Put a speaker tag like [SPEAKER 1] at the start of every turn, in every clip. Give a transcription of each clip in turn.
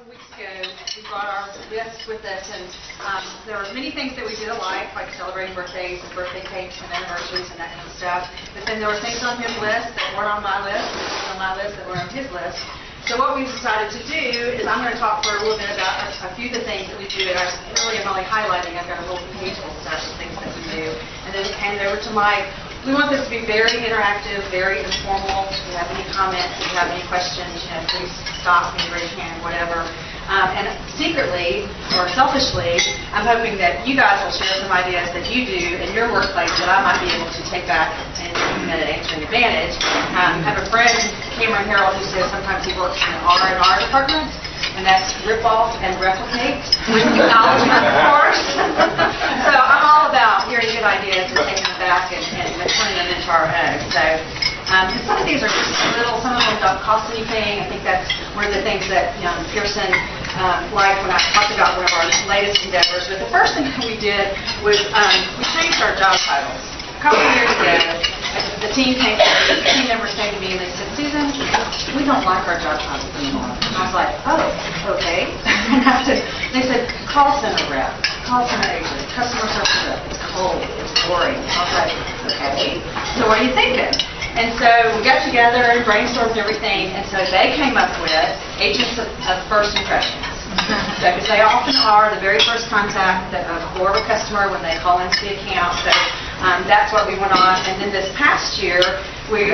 [SPEAKER 1] couple weeks ago, we brought our list with us, and there were many things that we did alike, like celebrating birthdays and birthday cakes and anniversaries and that kind of stuff. But then there were things on his list that weren't on my list, and things on my list that were on his list. So what we decided to do is I'm going to talk for a little bit about a few of the things that we do, and I really am only highlighting. I've got a little page full of stuff of things that we do, and then hand it over to Mike. We want this to be very interactive, very informal. If you have any comments, if you have any questions, please stop me, raise your hand, whatever. And secretly, or selfishly, I'm hoping that you guys will share some ideas that you do in your workplace that I might be able to take back and implement at Answering Advantage. I have a friend, Cameron Harrell, who says sometimes he works in an R&R department, and that's rip off and replicate with acknowledgement, of course. So I'm all about hearing good ideas and taking them back and turning them into our own. So some of these are just little, some of them don't cost anything. I think that's one of the things that Pearson liked when I talked about one of our latest endeavors. But the first thing that we did was we changed our job titles. A couple of years ago, the team members came to me and they said, "Susan, we don't like our job titles anymore." And I was like, "Oh, okay." And they said, "Call center rep, call center agent, customer service rep. It's cold, it's boring." I was like, "Okay, so what are you thinking?" And so we got together and brainstormed everything, and so they came up with agents of first impressions. So, because they often are the very first contact for a customer when they call into the account. So that's what we went on. And then this past year, we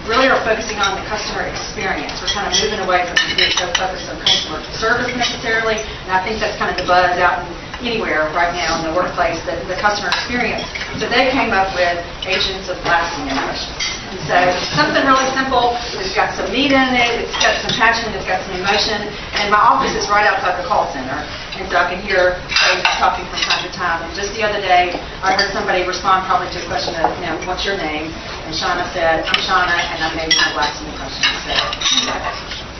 [SPEAKER 1] really are focusing on the customer experience. We're kind of moving away from being so focused on customer service necessarily, and I think that's kind of the buzz out anywhere right now in the workplace, the customer experience. So they came up with agents of lasting impressions. And so something really simple. It's got some meat in it. It's got some passion. It's got some emotion. And my office is right outside the call center, and so I can hear agents talking from time to time. And just the other day, I heard somebody respond probably to a question of, what's your name? And Shauna said, "I'm Shauna, and I'm maybe my lasting impression." So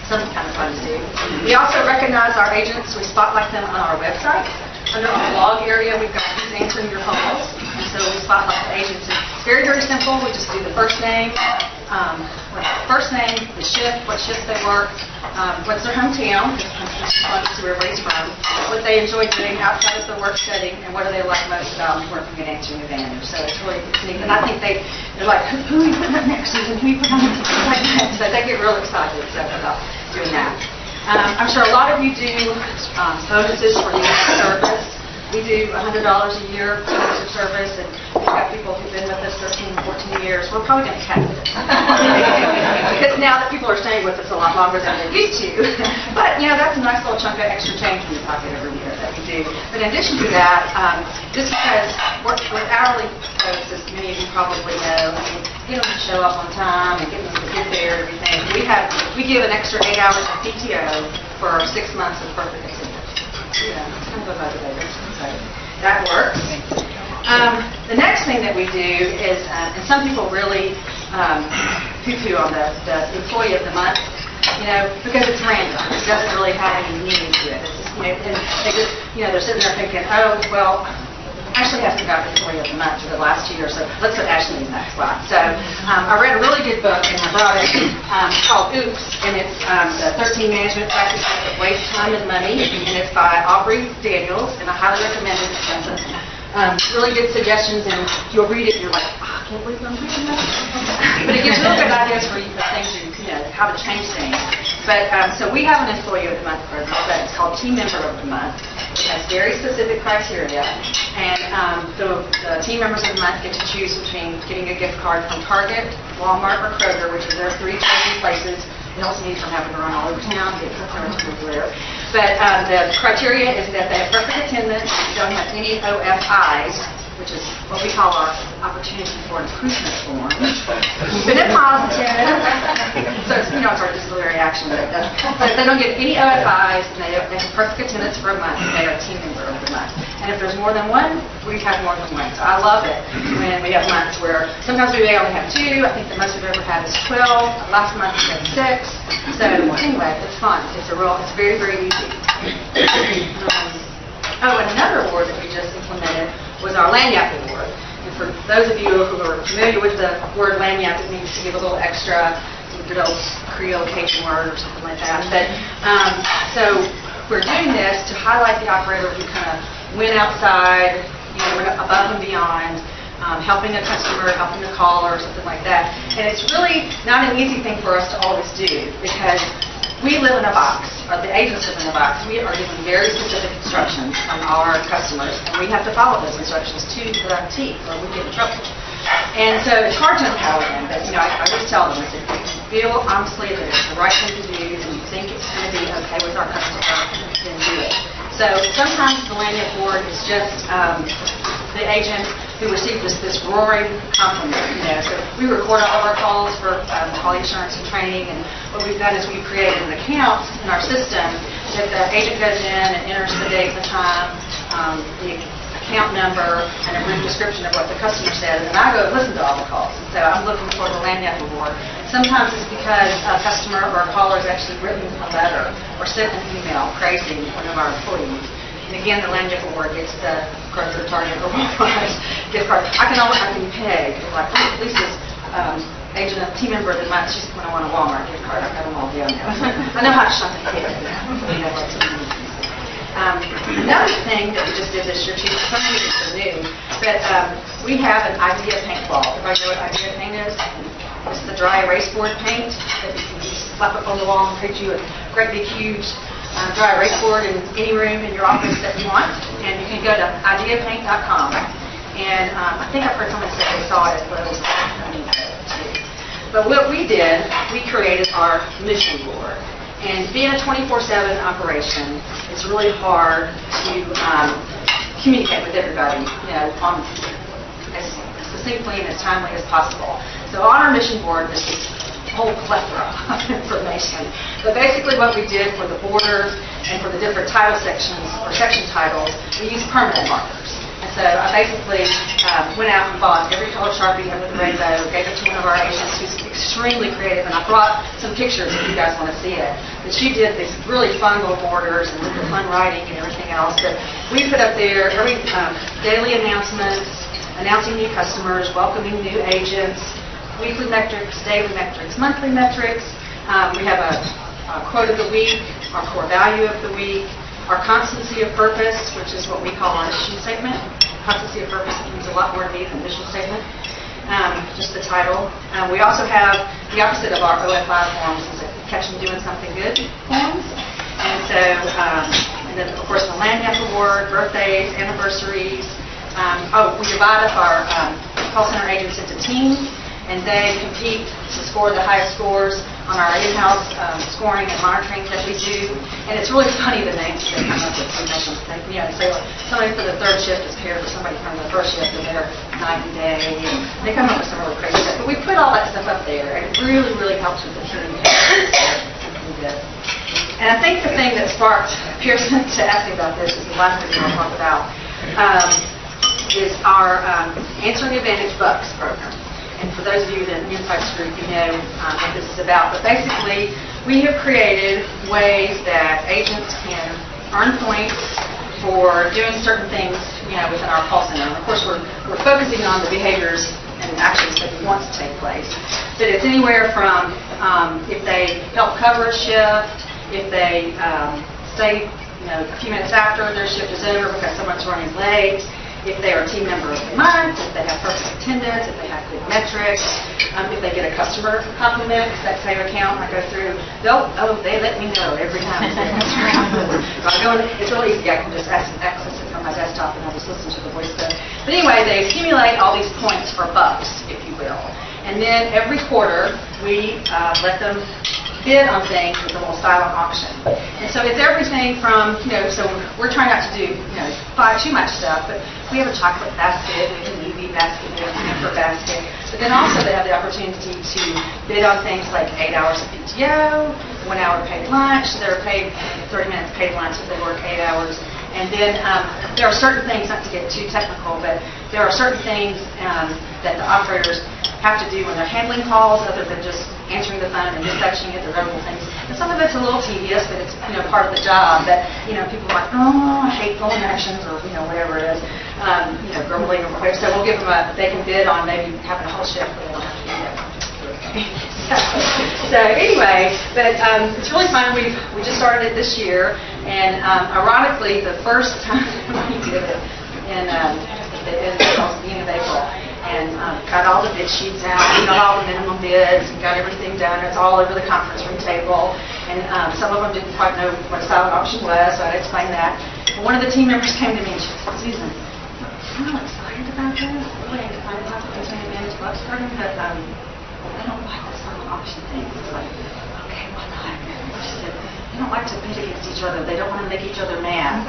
[SPEAKER 1] something kind of fun to do. We also recognize our agents. We spotlight them on our website. Under our blog area, we've got Who's Answering Your Calls, and so we spotlight the agents. It's very, very simple. We just do the first name, the shift, what shifts they work, what's their hometown, that's where everybody's from, what they enjoy doing outside of the work setting, and what do they like most about working at Answering Advantage. So it's really neat. And I think they're like, who are you putting up next, Susan? Who are you putting up next? Like that. So they get real excited about doing that. I'm sure a lot of you do bonuses for years of service. We do $100 a year for years of service, and we've got people who've been with us 13, 14 years. We're probably going to cap it. Because now that people are staying with us a lot longer than they used to. But, that's a nice little chunk of extra change in your pocket every year that we do. But in addition to that, just because with hourly folks, as many of you probably know, get them to show up on time and get them to get there and everything. We give an extra 8 hours of PTO for 6 months of perfect attendance. It's kind of a motivator. So that works. The next thing that we do is, and some people really poo-poo on the employee of the month, because it's random. It doesn't really have any meaning to it. It's just, and they just, they're sitting there thinking, oh, well, Ashley hasn't got the employee of the month for the last year, so let's put Ashley in that spot. So I read a really good book, and I brought it. It's called Oops, and it's the 13 Management Practices that Waste Time and Money, and it's by Aubrey Daniels, and I highly recommend it. It's really good suggestions, and you'll read it, and you're like, I can't believe I'm reading that. But it gives real good ideas for you, the things how to change things. But so we have an Employee of the Month program that is called Team Member of the Month. It has very specific criteria, and the team members of the month get to choose between getting a gift card from Target, Walmart, or Kroger, which are their 3 chosen places. It also needs from having to run all over town, get customers everywhere. But the criteria is that they have perfect attendance, don't have any OFIs, which is what we call our opportunity for improvement form. Keeping it positive. So it's our disciplinary action. But if they don't get any OFIs, and they have perfect attendance for a month, they are a team member of the month. And if there's more than one, we have more than one. So I love it when we have months where sometimes we may only have 2. I think the most we've ever had is 12. Last month we had 6. So anyway, it's fun. It's very, very easy. And another award that we just implemented was our Lanyap Award. And for those of you who are familiar with the word Lanyap, it means to give a little extra, some good old Creole Cajun word or something like that. But so we're doing this to highlight the operator who kind of went outside, went above and beyond, helping a customer, helping a caller, or something like that. And it's really not an easy thing for us to always do because we live in a box, or the agents live in a box. We are given very specific instructions from our customers, and we have to follow those instructions to the T, or we get in trouble. And so it's hard to empower them, but I just tell them, if you feel honestly that it's the right thing to do, and you think it's going to be okay with our customer, then do it. So sometimes the Lanyard board is just the agent who receives this roaring compliment. So we record all of our calls for quality assurance and training, and what we've done is we've created an account in our system that the agent goes in and enters the date and the time, the account number, and a brief description of what the customer said, and then I go listen to all the calls. And so I'm looking for the Lanyard award. Sometimes it's because a customer or a caller has actually written a letter or sent an email praising one of our employees. And again, the Lanyard award gets the Kroger, Target, or Walmart gift card. I can pay. Like Lisa's agent, a team member that might, she's going to want a Walmart gift card. I've got them all down now. I know how to shop at kids. We have lots of money. Another thing that we just did this year, too, some of you are new, but we have an idea paintball. Everybody know what idea paint is? It's the dry erase board paint that you can just slap up on the wall and create you a great big huge dry erase board in any room in your office that you want. And you can go to ideapaint.com. And I think I've heard someone say they saw it, but it was But what we did, we created our mission board. And being a 24/7 operation, it's really hard to communicate with everybody, as succinctly and as timely as possible. So on our mission board, there's this whole plethora of information. But basically what we did for the borders and for the different title sections, or section titles, we used permanent markers. And so I basically went out and bought every color Sharpie with the rainbow, gave it to one of our agents who's extremely creative, and I brought some pictures if you guys want to see it. But she did these really fun little borders and the fun writing and everything else. But we put up there every daily announcements, announcing new customers, welcoming new agents, weekly metrics, daily metrics, monthly metrics. We have a quote of the week, our core value of the week, our constancy of purpose, which is what we call our mission statement. Constancy of purpose means a lot more to me than mission statement, just the title. We also have the opposite of our OFI forms, is catch them doing something good forms. And so, and then of course the Lanyard Award, birthdays, anniversaries. We divide up our call center agents into teams, and they compete to score the highest scores on our in-house scoring and monitoring that we do. And it's really funny, the names they come up with. Sometimes they say, like, somebody for the third shift is paired with somebody from the first shift, and they're night and day. And they come up with some really crazy stuff. But we put all that stuff up there, and it really, really helps with the communication. And I think the thing that sparked Pearson to ask me about this is the last thing we'll talk about, is our Answering Advantage Bucks program. And for those of you that are in the Insights group, you know what this is about. But basically, we have created ways that agents can earn points for doing certain things, within our call center. And of course, we're focusing on the behaviors and actions that we want to take place. But it's anywhere from if they help cover a shift, if they stay, a few minutes after their shift is over because someone's running late, if they are a team member of the month, if they have perfect attendance, if they have good metrics, if they get a customer compliment, because that same account I go through, they let me know every time. So it's really easy. I can just access it from my desktop and I'll just listen to the voice code. But anyway, they accumulate all these points for bucks, if you will. And then every quarter, we let them bid on things with a little silent auction. And so it's everything from, so we're trying not to do, buy too much stuff, but we have a chocolate basket, we have an EV basket, we have a hamper basket, but then also they have the opportunity to bid on things like 8 hours of PTO, 1 hour paid lunch, they're paid 30 minutes paid lunch if they work 8 hours. And then there are certain things, not to get too technical, but there are certain things that the operators have to do when they're handling calls, other than just answering the phone and dispatching it. There are other things. And some of it's a little tedious, but it's part of the job that people are like, I hate phone actions, or whatever it is, grumbling or whatever. So we'll give them they can bid on maybe having a whole shift, but they don't have to do that. So anyway, but it's really fun. We just started it this year, and ironically, the first time we did it in the beginning of April, and got all the bid sheets out, we got all the minimum bids, and got everything done. It's all over the conference room table, and some of them didn't quite know what a silent auction was, so I explained that. And one of the team members came to me and she said, "Susan, I'm really excited about this. Really excited about the consumer advantage bus program, but I don't like the silent auction thing." It's like, okay, why not? She said, "They don't like to bid against each other. They don't want to make each other mad."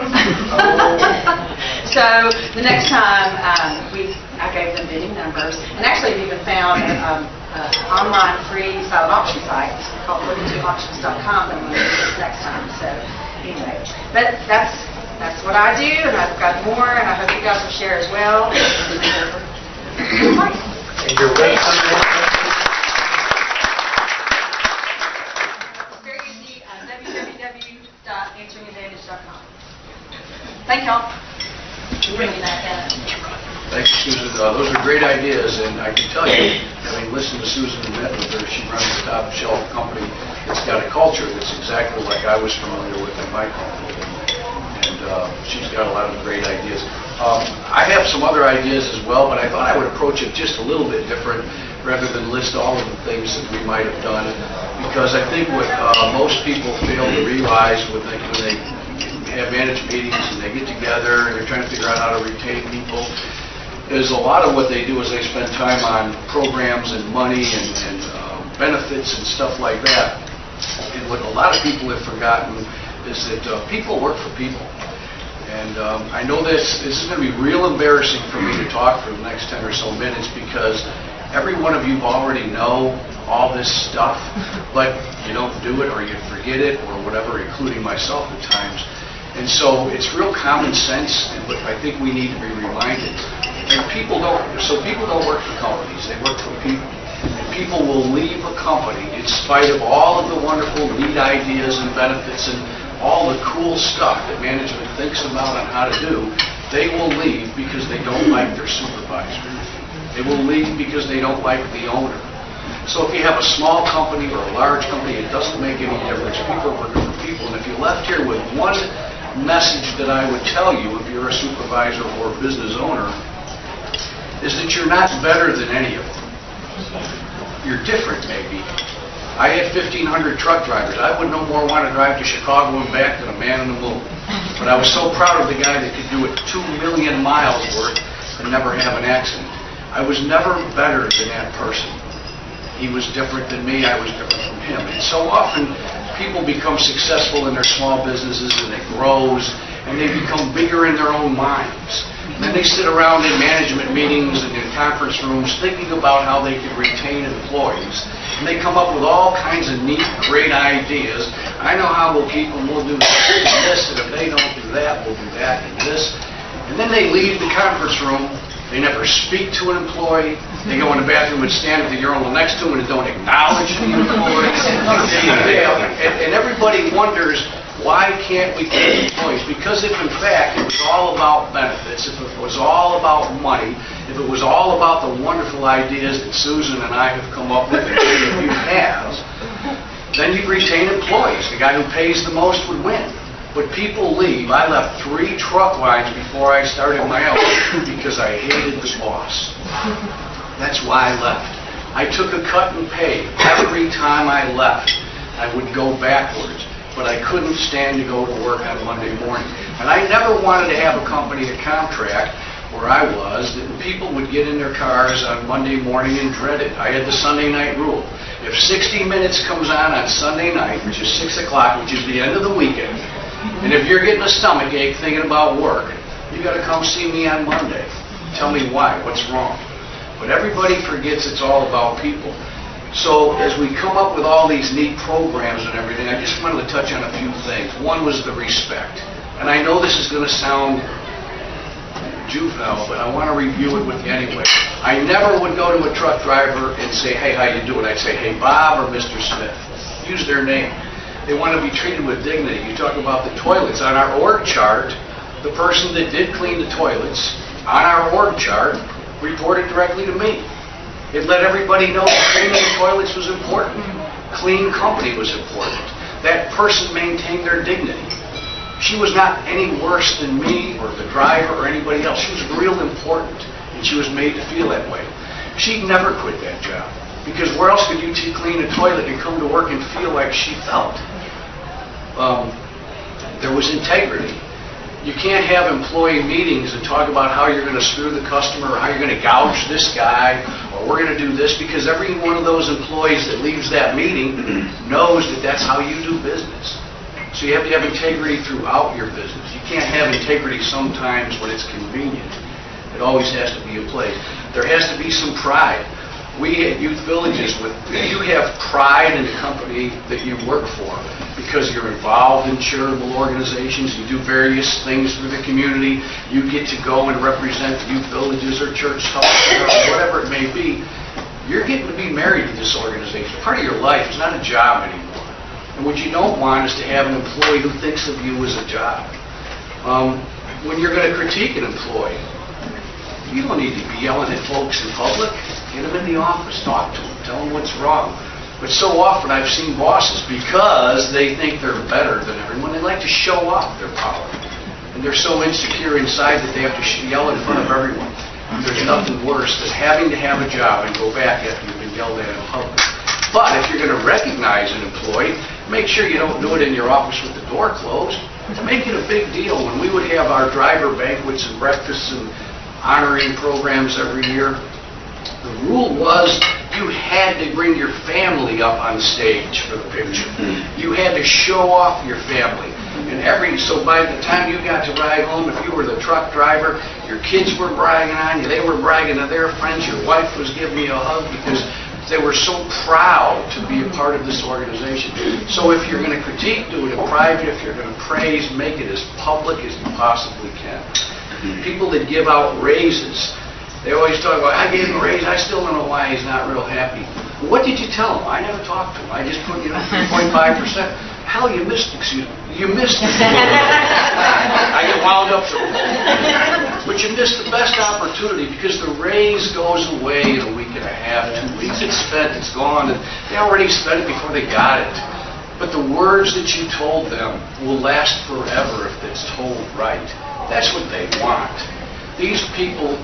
[SPEAKER 1] So the next time, I gave them bidding numbers, and actually we even found an online free silent auction site called 42auctions.com that we'll use next time. So anyway, but that's what I do, and I've got more, and I hope you guys will share as well.
[SPEAKER 2] And you're welcome.
[SPEAKER 1] It's very easy, www.answeringadvantage.com. Thank y'all. Bringing that down.
[SPEAKER 2] Thanks, Susan. Those are great ideas, and I can tell you, having listened to Susan and met with her, she runs a top-shelf company that's got a culture that's exactly like I was familiar with in my company, and she's got a lot of great ideas. I have some other ideas as well, but I thought I would approach it just a little bit different rather than list all of the things that we might have done, because I think what most people fail to realize when they have managed meetings and they get together and they're trying to figure out how to retain people is a lot of what they do is they spend time on programs and money and benefits and stuff like that. And what a lot of people have forgotten is that people work for people. And I know this is going to be real embarrassing for me to talk for the next 10 or so minutes because every one of you already know all this stuff, but you don't do it or you forget it or whatever, including myself at times. And so it's real common sense, but I think we need to be reminded. And people don't work for companies, they work for people. And people will leave a company in spite of all of the wonderful, neat ideas and benefits and all the cool stuff that management thinks about on how to do. They will leave because they don't like their supervisor. They will leave because they don't like the owner. So if you have a small company or a large company, it doesn't make any difference. People are working for people. And if you left here with one message that I would tell you if you're a supervisor or a business owner, is that you're not better than any of them. You're different, maybe. I had 1,500 truck drivers. I would no more want to drive to Chicago and back than a man on the moon. But I was so proud of the guy that could do it 2 million miles worth and never have an accident. I was never better than that person. He was different than me. I was different from him. And so often, people become successful in their small businesses and it grows and they become bigger in their own minds. And then they sit around in management meetings and in conference rooms thinking about how they can retain employees. And they come up with all kinds of neat, great ideas. I know how we'll keep them. We'll do this, and if they don't do that, we'll do that and this. And then they leave the conference room. They never speak to an employee. They go in the bathroom and stand at the urinal next to him and don't acknowledge the employee. And everybody wonders, why can't we keep employees? Because if, in fact, it was all about benefits, if it was all about money, if it was all about the wonderful ideas that Susan and I have come up with and many of you have, then you'd retain employees. The guy who pays the most would win. But people leave. I left 3 truck lines before I started my own because I hated the boss. That's why I left. I took a cut in pay. Every time I left, I would go backwards. But I couldn't stand to go to work on Monday morning. And I never wanted to have a company, a contract, where I was, that people would get in their cars on Monday morning and dread it. I had the Sunday night rule. If 60 Minutes comes on Sunday night, which is 6 o'clock, which is the end of the weekend, and if you're getting a stomach ache thinking about work, you got to come see me on Monday. Tell me why, what's wrong. But everybody forgets it's all about people. So as we come up with all these neat programs and everything, I just wanted to touch on a few things. One was the respect. And I know this is going to sound juvenile, but I want to review it with you anyway. I never would go to a truck driver and say, "Hey, how you doing?" I'd say, "Hey, Bob," or "Mr. Smith." Use their name. They want to be treated with dignity. You talk about the toilets. On our org chart, the person that did clean the toilets, on our org chart, reported directly to me. It let everybody know cleaning the toilets was important. Clean company was important. That person maintained their dignity. She was not any worse than me or the driver or anybody else. She was real important, and she was made to feel that way. She'd never quit that job, because where else could you clean a toilet and come to work and feel like she felt? There was integrity. You can't have employee meetings and talk about how you're going to screw the customer or how you're going to gouge this guy or we're going to do this, because every one of those employees that leaves that meeting knows that that's how you do business. So you have to have integrity throughout your business. You can't have integrity sometimes when it's convenient. It always has to be in place. There has to be some pride. We at Youth Villages, you have pride in the company that you work for because you're involved in charitable organizations, you do various things for the community, you get to go and represent Youth Villages or church health or whatever it may be. You're getting to be married to this organization. Part of your life. It's not a job anymore. And what you don't want is to have an employee who thinks of you as a job. When you're going to critique an employee, you don't need to be yelling at folks in public. Get them in the office, talk to them, tell them what's wrong. But so often I've seen bosses, because they think they're better than everyone, they like to show off their power. And they're so insecure inside that they have to yell in front of everyone. There's nothing worse than having to have a job and go back after you've been yelled at in public. But if you're going to recognize an employee, make sure you don't do it in your office with the door closed. Make it a big deal. When we would have our driver banquets and breakfasts and honoring programs every year, the rule was you had to bring your family up on stage for the picture. You had to show off your family. And so by the time you got to ride home, if you were the truck driver, your kids were bragging on you, they were bragging to their friends, your wife was giving you a hug because they were so proud to be a part of this organization. So if you're going to critique, do it in private. If you're going to praise, make it as public as you possibly can. People that give out raises, they always talk about, I gave him a raise, I still don't know why he's not real happy. Well, what did you tell him? I never talked to him. I just put, 3.5%. Hell, you missed it. I get wound up to it. But you missed the best opportunity, because the raise goes away in a week and a half, 2 weeks. It's spent, it's gone, and they already spent it before they got it. But the words that you told them will last forever if it's told right. That's what they want. These people,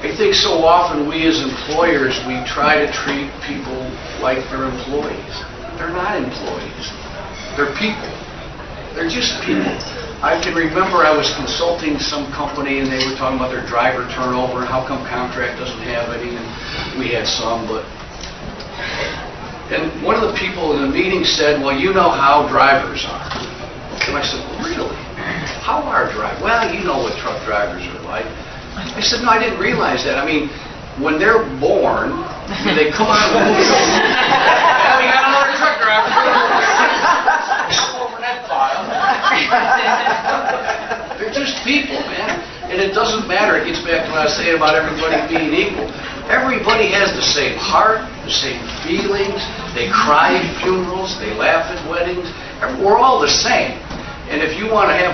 [SPEAKER 2] I think so often we as employers, we try to treat people like they're employees. They're not employees. They're people. They're just people. I can remember I was consulting some company and they were talking about their driver turnover and how come contract doesn't have any, and we had some, but... And one of the people in the meeting said, well, you know how drivers are. And I said, well, really? How are drivers? Well, you know what truck drivers are like. I said, no, I didn't realize that. I mean, when they're born, they come out of the movie. Oh, we got another truck driver. Over that file. They're just people, man. And it doesn't matter. It gets back to what I was saying about everybody being equal. Everybody has the same heart, the same feelings. They cry at funerals. They laugh at weddings. We're all the same. And if you want to have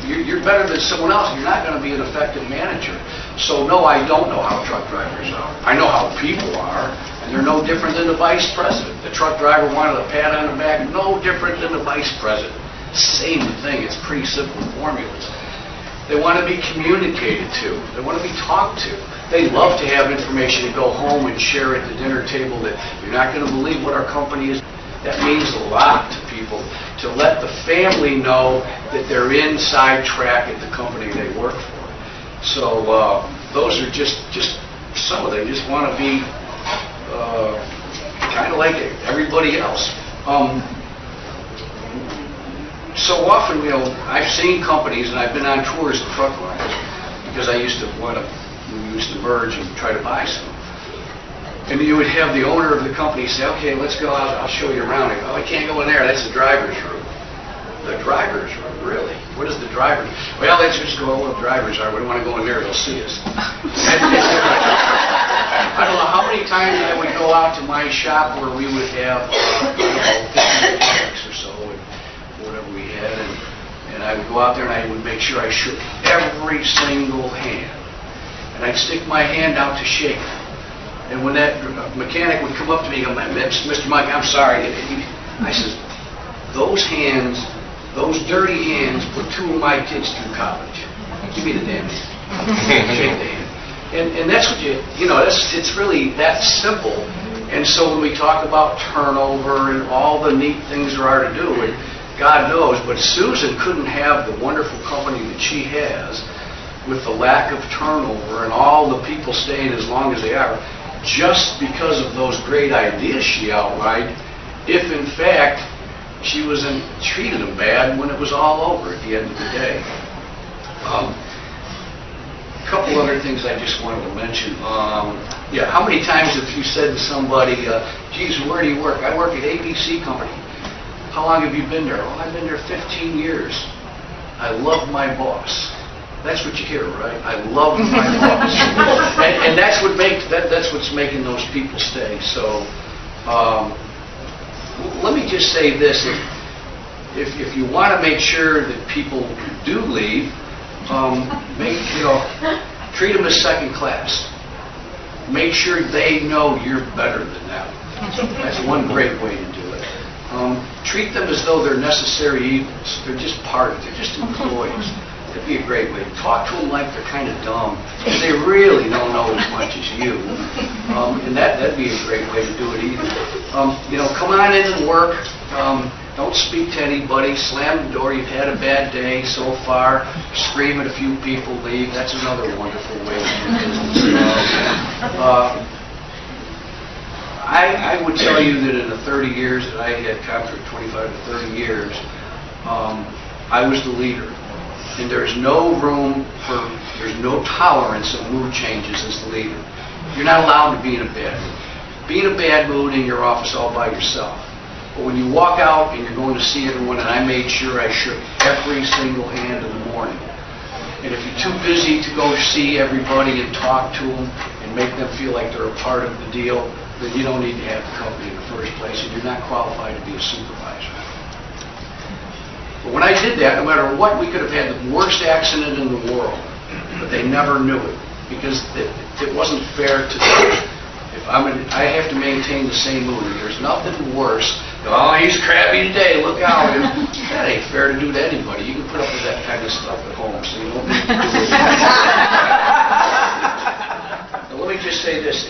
[SPEAKER 2] you're better than someone else, you're not going to be an effective manager. So no, I don't know how truck drivers are. I know how people are, and they're no different than the vice president. The truck driver wanted a pat on the back, no different than the vice president. Same thing. It's pretty simple formulas. They want to be communicated to. They want to be talked to. They love to have information to go home and share at the dinner table that you're not going to believe what our company is. That means a lot to people, to let the family know that they're inside track at the company they work for. So those are just some of them. They just want to be kind of like everybody else. So often, I've seen companies, and I've been on tours of truck lines, because we used to merge and try to buy some. And you would have the owner of the company say, okay, let's go out, I'll show you around. I go, I can't go in there, that's the driver's room. The driver's room, really? What is the driver's room? Well, let's just go where the drivers are. We don't want to go in there, they'll see us. I don't know how many times I would go out to my shop where we would have 50 mechanics or so, and whatever we had, and I would go out there and I would make sure I shook every single hand. And I'd stick my hand out to shake them. And when that mechanic would come up to me and go, Mr. Mike, I'm sorry. I says, those hands, those dirty hands put 2 of my kids through college. Give me the damn hand. Shake the hand. And that's what it's really that simple. And so when we talk about turnover and all the neat things there are to do, and God knows, but Susan couldn't have the wonderful company that she has with the lack of turnover and all the people staying as long as they are, just because of those great ideas she outlined, if in fact she wasn't treated them bad when it was all over at the end of the day. A couple other things I just wanted to mention. How many times have you said to somebody, geez, where do you work? I work at ABC Company. How long have you been there? Oh, I've been there 15 years. I love my boss. That's what you hear, right? I love my boss. And that's what's making those people stay. So let me just say this. If you want to make sure that people do leave, treat them as second class. Make sure they know you're better than them. That's one great way to do it. Treat them as though they're necessary evils. They're just they're just employees. That'd be a great way. Talk to them like they're kind of dumb, because they really don't know as much as you. And that'd be a great way to do it either. Come on in and work. Don't speak to anybody. Slam the door. You've had a bad day so far. Scream at a few people. Leave. That's another wonderful way to do business. I would tell you that in the 30 years that I had contract, 25 to 30 years, I was the leader. And there's no tolerance of mood changes as the leader. You're not allowed to be in a bad mood. Be in a bad mood in your office all by yourself. But when you walk out and you're going to see everyone, and I made sure I shook every single hand in the morning. And if you're too busy to go see everybody and talk to them and make them feel like they're a part of the deal, then you don't need to have the company in the first place, and you're not qualified to be a supervisor. But when I did that, no matter what, we could have had the worst accident in the world, but they never knew it, because it wasn't fair to them. I have to maintain the same mood. There's nothing worse. Oh, he's crabby today, look out. That ain't fair to do to anybody. You can put up with that kind of stuff at home, so you don't need to do it. Now, let me just say this.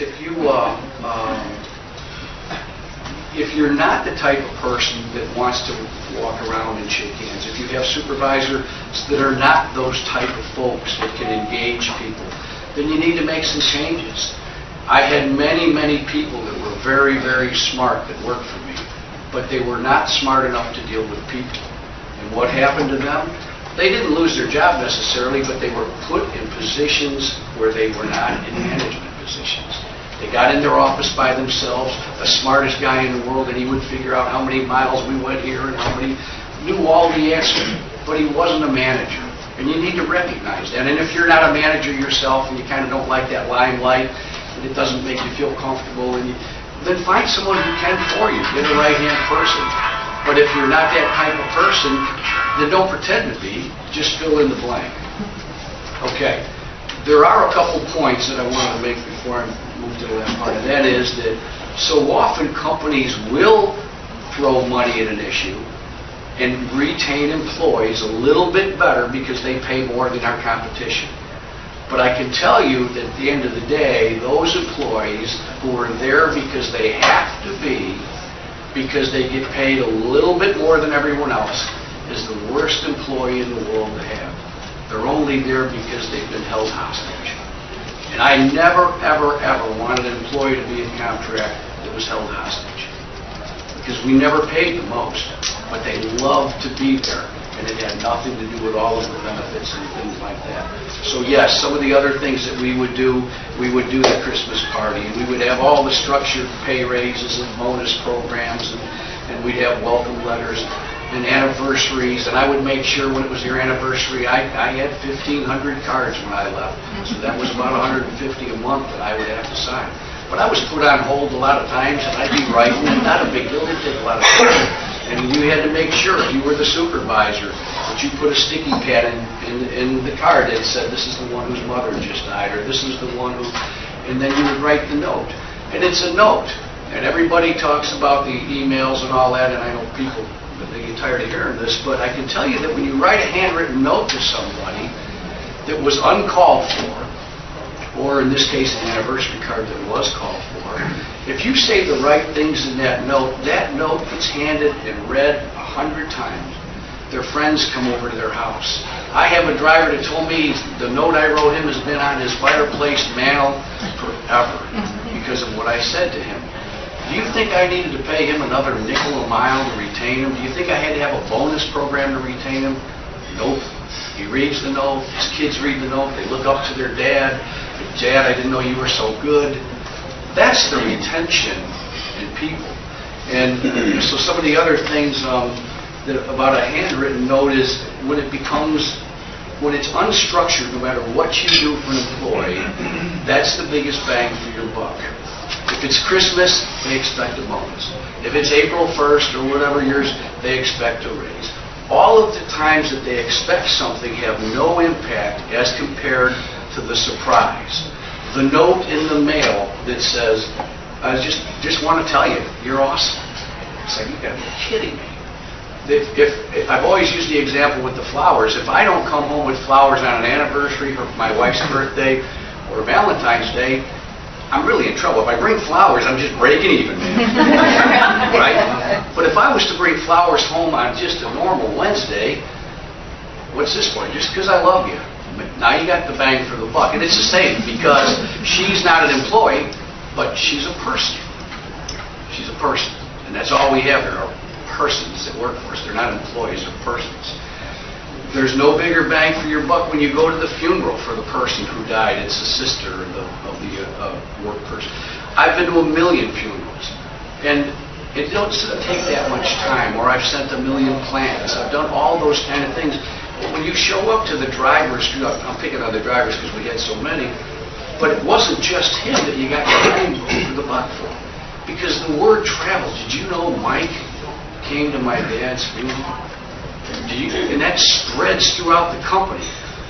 [SPEAKER 2] If you're not the type of person that wants to walk around and shake hands, if you have supervisors that are not those type of folks that can engage people, then you need to make some changes. I had many, many people that were very, very smart that worked for me, but they were not smart enough to deal with people. And what happened to them? They didn't lose their job necessarily, but they were put in positions where they were not in management positions. They got in their office by themselves, the smartest guy in the world, and he would figure out how many miles we went here and how many, knew all the answers, but he wasn't a manager. And you need to recognize that. And if you're not a manager yourself and you kind of don't like that limelight, and it doesn't make you feel comfortable, then find someone who can for you. Get a right-hand person. But if you're not that type of person, then don't pretend to be. Just fill in the blank. Okay. There are a couple points that I want to make before I move to that part, and that is that so often companies will throw money at an issue and retain employees a little bit better because they pay more than our competition. But I can tell you that at the end of the day, those employees who are there because they have to be, because they get paid a little bit more than everyone else, is the worst employee in the world to have. They're only there because they've been held hostage. And I never, ever, ever wanted an employee to be in contract that was held hostage. Because we never paid the most, but they loved to be there. And it had nothing to do with all of the benefits and things like that. So yes, some of the other things that we would do the Christmas party, and we would have all the structured pay raises and bonus programs, and we'd have welcome letters and anniversaries, and I would make sure when it was your anniversary, I had 1,500 cards when I left. So that was about $150 a month that I would have to sign. But I was put on hold a lot of times, and I'd be writing, and not a big deal, it'd take a lot of time. And you had to make sure, if you were the supervisor, that you put a sticky pad in the card that said, this is the one whose mother just died, or this is the one who, and then you would write the note. And it's a note. And everybody talks about the emails and all that, and I know people, they get tired of hearing this, but I can tell you that when you write a handwritten note to somebody that was uncalled for, or in this case, an anniversary card that was called for, if you say the right things in that note gets handed and read 100 times. Their friends come over to their house. I have a driver that told me the note I wrote him has been on his fireplace mantle forever because of what I said to him. Do you think I needed to pay him another nickel a mile to retain him? Do you think I had to have a bonus program to retain him? Nope. He reads the note, his kids read the note, they look up to their dad. Dad, I didn't know you were so good. That's the retention in people. And so some of the other things about a handwritten note is when it's unstructured, no matter what you do for an employee, that's the biggest bang for your buck. If it's Christmas, they expect a bonus. If it's April 1st or whatever years, they expect a raise. All of the times that they expect something have no impact as compared to the surprise. The note in the mail that says, I just want to tell you, you're awesome. It's like, you got to be kidding me. If I've always used the example with the flowers. If I don't come home with flowers on an anniversary or my wife's birthday or Valentine's Day, I'm really in trouble. If I bring flowers, I'm just breaking even, man. Right? But if I was to bring flowers home on just a normal Wednesday, what's this for? Just because I love you. Now you got the bang for the buck. And it's the same because she's not an employee, but she's a person. She's a person. And that's all we have here are persons that work for us. They're not employees, they're persons. There's no bigger bang for your buck when you go to the funeral for the person who died. It's the sister of the work person. I've been to 1 million funerals. And it doesn't take that much time. Or I've sent 1 million plants. I've done all those kind of things. When you show up to the drivers, I'm picking on the drivers because we had so many, but it wasn't just him that you got your bang for the buck for. Because the word travels. Did you know Mike came to my dad's funeral? And that spreads throughout the company.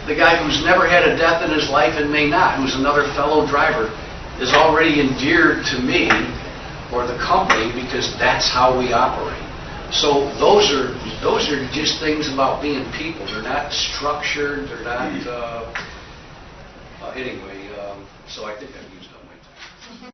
[SPEAKER 2] The guy who's never had a death in his life and may not, who's another fellow driver, is already endeared to me or the company because that's how we operate. So those are just things about being people. They're not structured. They're not. Anyway, so I think.